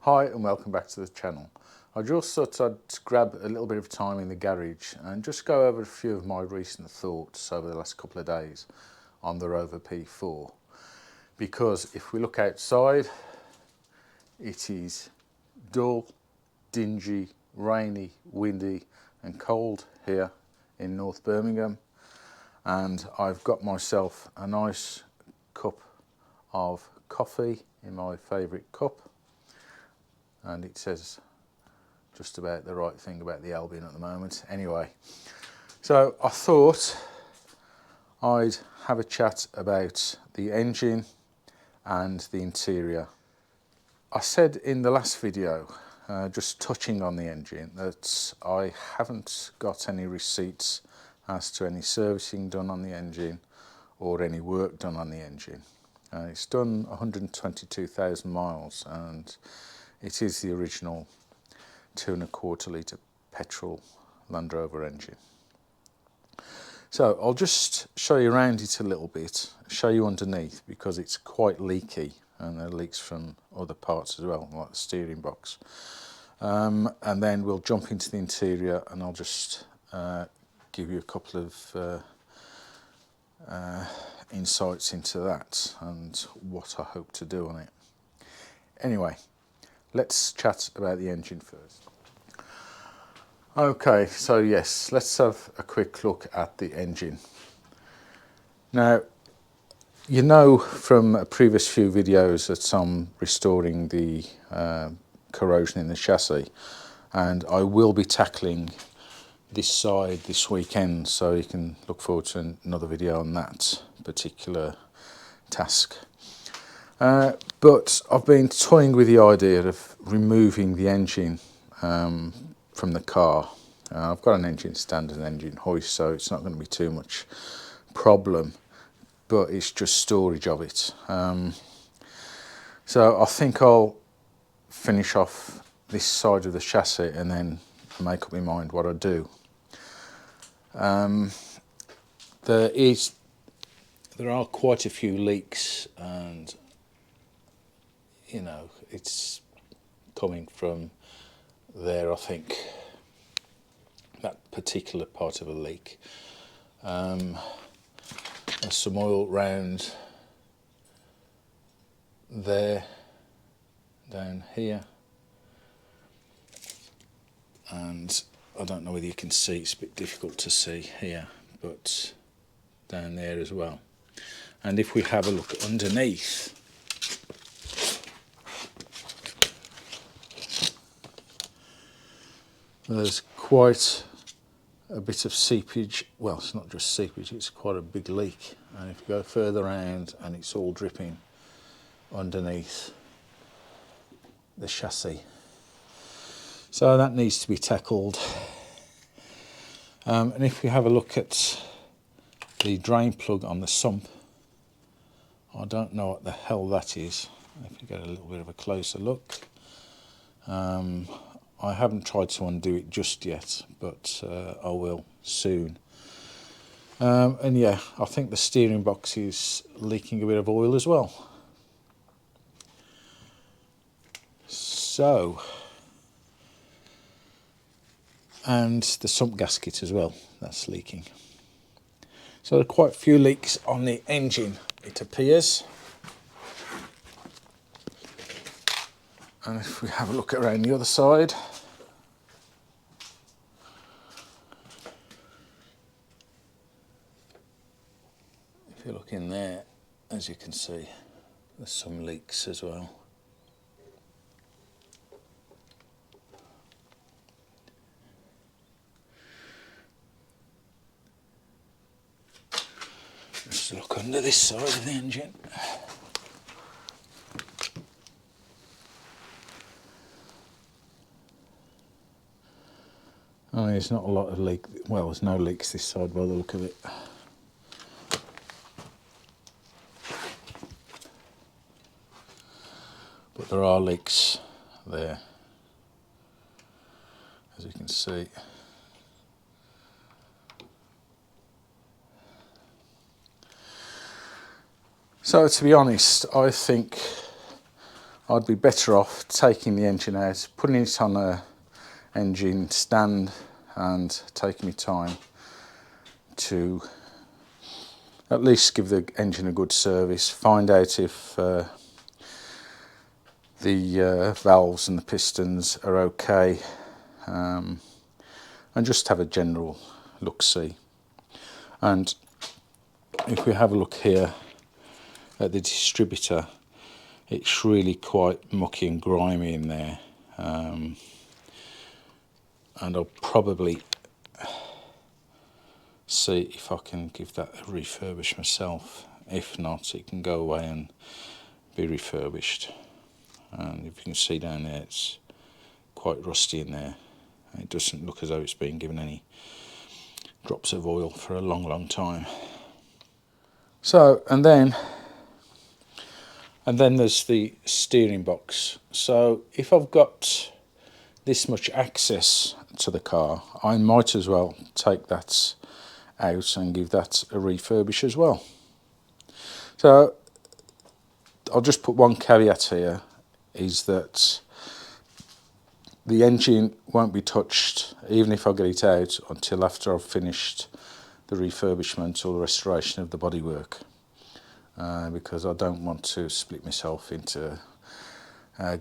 Hi and welcome back to the channel. I just thought I'd grab a little bit of time in the garage and just go over a few of my recent thoughts over the last couple of days on the Rover P4. Because if we look outside, it is dull, dingy, rainy, windy and cold here in North Birmingham, and I've got myself a nice cup of coffee in my favourite cup, and it says just about the right thing about the Albion at the moment. Anyway, so I thought I'd have a chat about the engine and the interior. I said in the last video, just touching on the engine, that I haven't got any receipts as to any servicing done on the engine or any work done on the engine. It's done 122,000 miles and it is the original 2.25 litre petrol Land Rover engine. So I'll just show you around it a little bit, show you underneath, because it's quite leaky and there are leaks from other parts as well, like the steering box. And then we'll jump into the interior and I'll just give you a couple of insights into that and what I hope to do on it. Anyway, let's chat about the engine first. Okay, so yes, let's have a quick look at the engine. Now, you know from a previous few videos that I'm restoring the corrosion in the chassis, and I will be tackling this side this weekend, so you can look forward to another video on that particular task. But I've been toying with the idea of removing the engine from the car. I've got an engine stand and an engine hoist, so it's not going to be too much problem, but it's just storage of it. So I think I'll finish off this side of the chassis and then make up my mind what I do. There are quite a few leaks, and you know, it's coming from there, I think, that particular part of a leak. There's some oil round there, down here, and I don't know whether you can see, it's a bit difficult to see here, but down there as well. And if we have a look underneath, there's quite a bit of seepage. Well, it's not just seepage, it's quite a big leak. And if you go further around, and it's all dripping underneath the chassis. So that needs to be tackled. And if we have a look at the drain plug on the Sump, I don't know what the hell that is. If you get a little bit of a closer look. I haven't tried to undo it just yet, but I will soon. And yeah, I think the steering box is leaking a bit of oil as well. So, and the sump gasket as well, that's leaking. So there are quite a few leaks on the engine, it appears. And if we have a look around the other side, if you look in there, as you can see, there's some leaks as well. Just look under this side of the engine. Oh, there's not a lot of leak. Well, there's no leaks this side by the look of it. But there are leaks there, as you can see. So to be honest, I think I'd be better off taking the engine out, putting it on a engine stand and taking my time to at least give the engine a good service, find out if the valves and the pistons are okay, and just have a general look-see. And if we have a look here at the distributor, it's really quite mucky and grimy in there, and I'll probably see if I can give that a refurbish myself. If not, it can go away and be refurbished. And if you can see down there, it's quite rusty in there. It doesn't look as though it's been given any drops of oil for a long time. So, and then there's the steering box. So if I've got this much access to the car, I might as well take that out and give that a refurbish as well. So I'll just put one caveat here, is that the engine won't be touched, even if I get it out, until after I've finished the refurbishment or the restoration of the bodywork, because I don't want to split myself into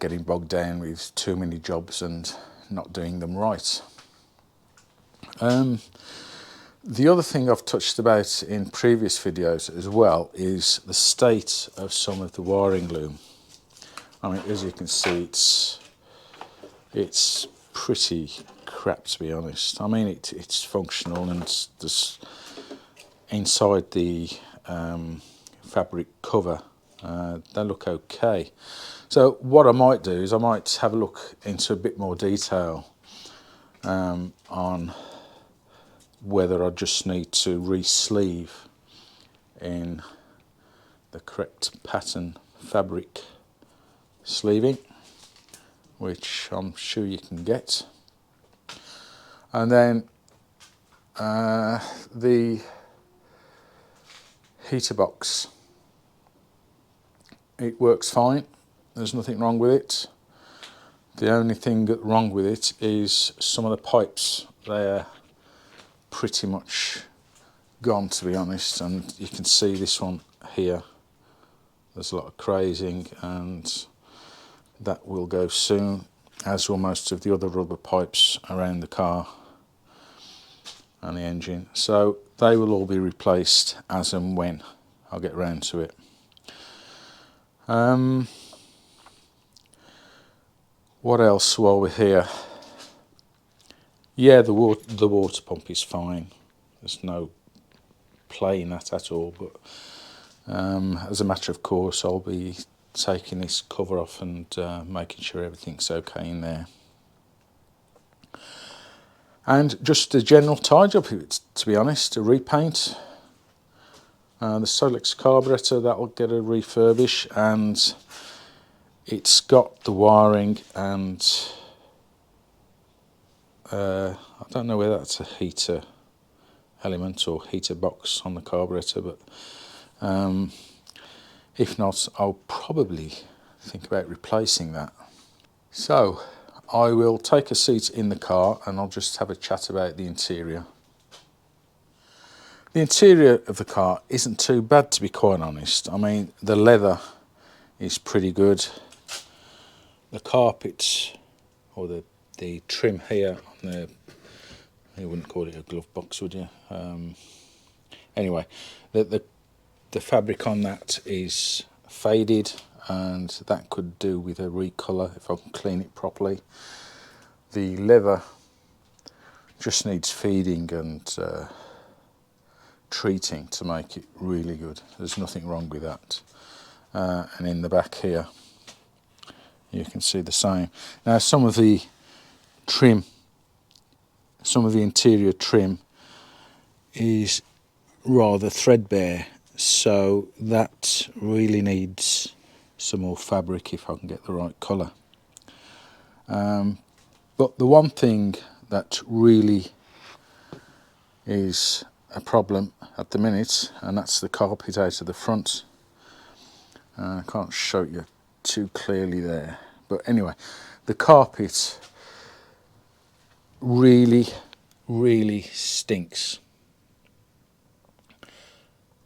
getting bogged down with too many jobs and not doing them right. The other thing I've touched about in previous videos as well is the state of some of the wiring loom. I mean, as you can see, it's pretty crap, to be honest. I mean, it's functional, and there's inside the fabric cover, they look okay. So what I might do is I might have a look into a bit more detail on whether I just need to re-sleeve in the correct pattern fabric sleeving, which I'm sure you can get. And then the heater box, it works fine, there's nothing wrong with it. The only thing wrong with it is some of the pipes. They're pretty much gone, to be honest, and you can see this one here, there's a lot of crazing, and that will go soon, as will most of the other rubber pipes around the car and the engine. So they will all be replaced as and when I'll get round to it. What else while we're here? Yeah, the water pump is fine. There's no play in that at all, but as a matter of course, I'll be taking this cover off and making sure everything's okay in there. And just a general tidy up, to be honest, a repaint. The Solex carburetor, that'll get a refurbish, and it's got the wiring, and I don't know whether that's a heater element or heater box on the carburetor, but if not, I'll probably think about replacing that. So I will take a seat in the car and I'll just have a chat about the interior. The interior of the car isn't too bad, to be quite honest. I mean, the leather is pretty good. The carpet, or the trim here on the, you wouldn't call it a glove box, would you? Anyway, the fabric on that is faded, and that could do with a recolour if I can clean it properly. The leather just needs feeding and treating to make it really good. There's nothing wrong with that. And in the back here, you can see the same. Now, some of the interior trim is rather threadbare, so that really needs some more fabric if I can get the right colour. But the one thing that really is a problem at the minute, and that's the carpet out of the front. I can't show you too clearly there. But anyway, the carpet really stinks.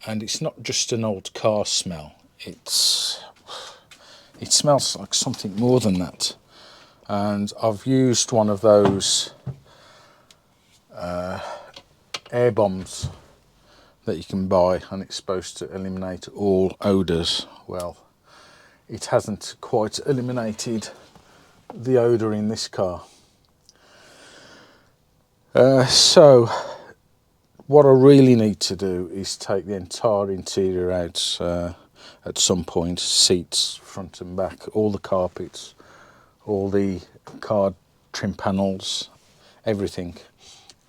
And it's not just an old car smell, it smells like something more than that. And I've used one of those air bombs that you can buy, and it's supposed to eliminate all odours. Well, it hasn't quite eliminated the odour in this car. So what I really need to do is take the entire interior out at some point, seats, front and back, all the carpets, all the car trim panels, everything,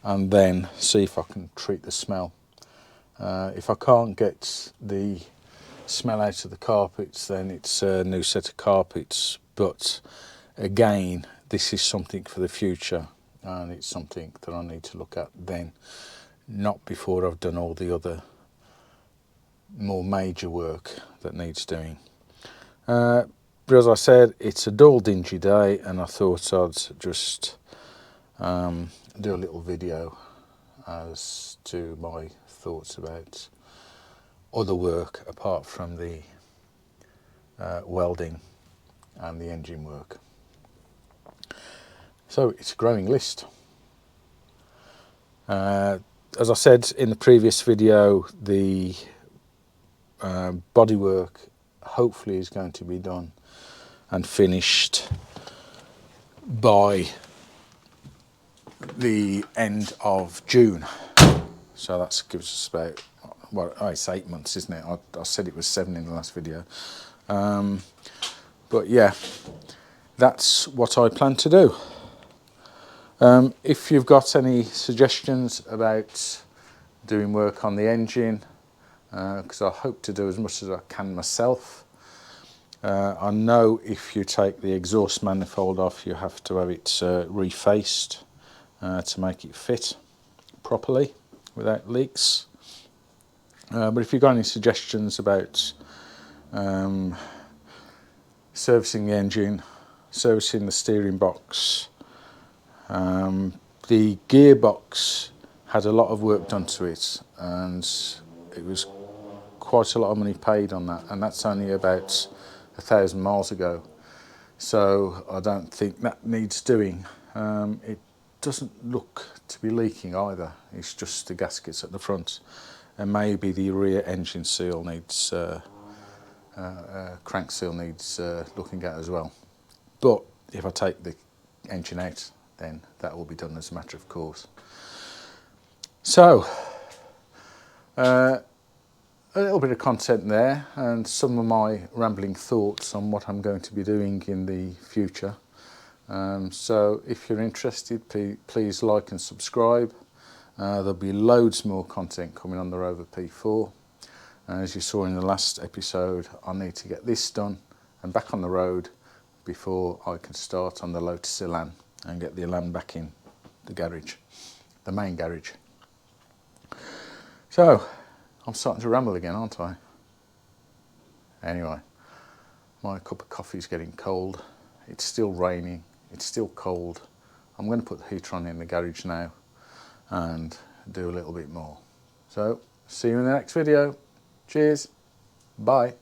and then see if I can treat the smell. If I can't get the smell out of the carpets, then it's a new set of carpets. But again, this is something for the future, and it's something that I need to look at then, not before I've done all the other more major work that needs doing. But as I said, it's a dull, dingy day, and I thought I'd just do a little video as to my thoughts about other work apart from the welding and the engine work. So it's a growing list. As I said in the previous video, the bodywork hopefully is going to be done and finished by the end of June. So that gives us about, well, it's 8 months, isn't it? I said it was 7 in the last video. But yeah, that's what I plan to do. If you've got any suggestions about doing work on the engine, because I hope to do as much as I can myself. I know if you take the exhaust manifold off, you have to have it refaced to make it fit properly without leaks. But if you've got any suggestions about servicing the engine, servicing the steering box, the gearbox had a lot of work done to it, and it was quite a lot of money paid on that, and that's only about 1,000 miles ago, so I don't think that needs doing. It doesn't look to be leaking either, it's just the gaskets at the front, and maybe the rear engine seal needs crank seal needs looking at as well. But if I take the engine out, then that will be done as a matter of course. So a little bit of content there, and some of my rambling thoughts on what I'm going to be doing in the future. So if you're interested, please like and subscribe. There'll be loads more content coming on the Rover P4. As you saw in the last episode, I need to get this done and back on the road before I can start on the Lotus Elan and get the Elan back in the garage, the main garage. So I'm starting to ramble again, aren't I? Anyway, my cup of coffee is getting cold. It's still raining. It's still cold. I'm going to put the heater on in the garage now and do a little bit more. So, see you in the next video. Cheers. Bye.